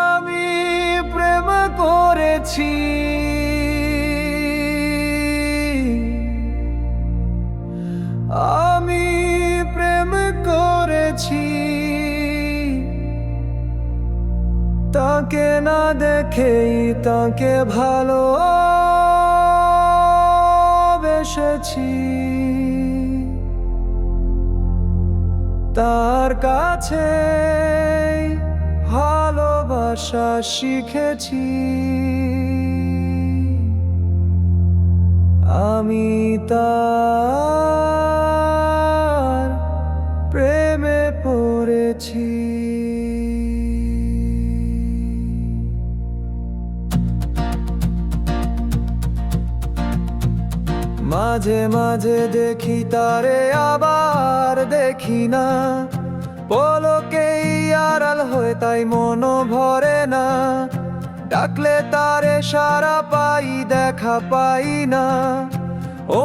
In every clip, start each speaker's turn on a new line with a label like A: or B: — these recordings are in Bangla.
A: আমি প্রেম করেছি, আমি প্রেম করেছি, তাকে না দেখেই তাকে ভালোবেসেছি। তার কাছে ভালোবাসা শিখেছি। আমি তার প্রেমে পড়েছি। মাঝে মাঝে দেখি তারে, আবার দেখি না, পলকেই আড়াল হয়ে তাই মন ভরে না। ডাকলে তারে সাড়া পাই, দেখা পাই না,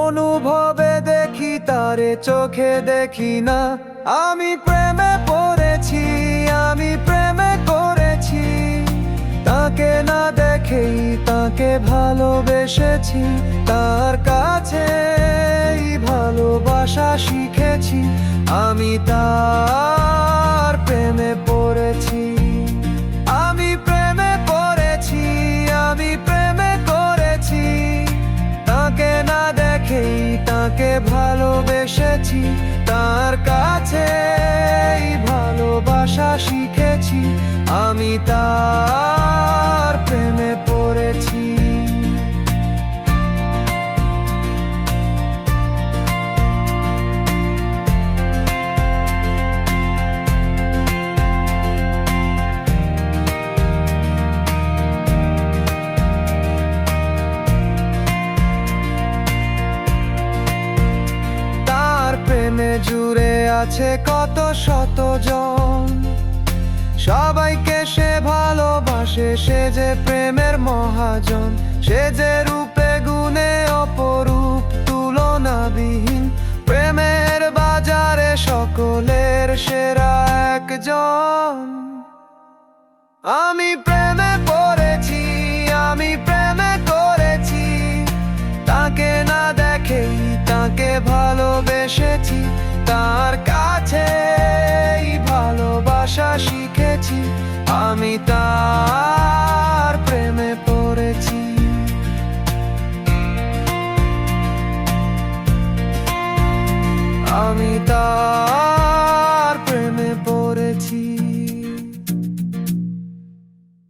A: অনুভবে দেখি তারে, চোখে দেখি না। আমি প্রেমে পড়েছি, আমি প্রেমে করেছি, তাকে না দেখেই তাকে ভালোবেসেছি। তার কাছে ভালোবাসা শিখেছি। আমি তার প্রেমে পড়েছি, আমি প্রেমে পড়েছি, আমি প্রেমে করেছি, তাকে না দেখেই তাকে ভালোবেসেছি। তার কাছে ভালোবাসা শিখেছি। আমি তার প্রেমে পড়েছি। তার প্রেমে জুড়ে আছে কত শত জন, সবাইকে সে ভালোবাসে, সে যে প্রেমের মহাজন। সে যে রূপে গুণে অপরূপ, তুলনাবিহীন, প্রেমের বাজারে সকলের সেরা একজন। আমি প্রেমে পড়েছি, আমি প্রেমে করেছি, তাকে না দেখেই তাকে ভালোবেসেছি। তার কাছে ভালোবাসা শিখেছি। আমি তার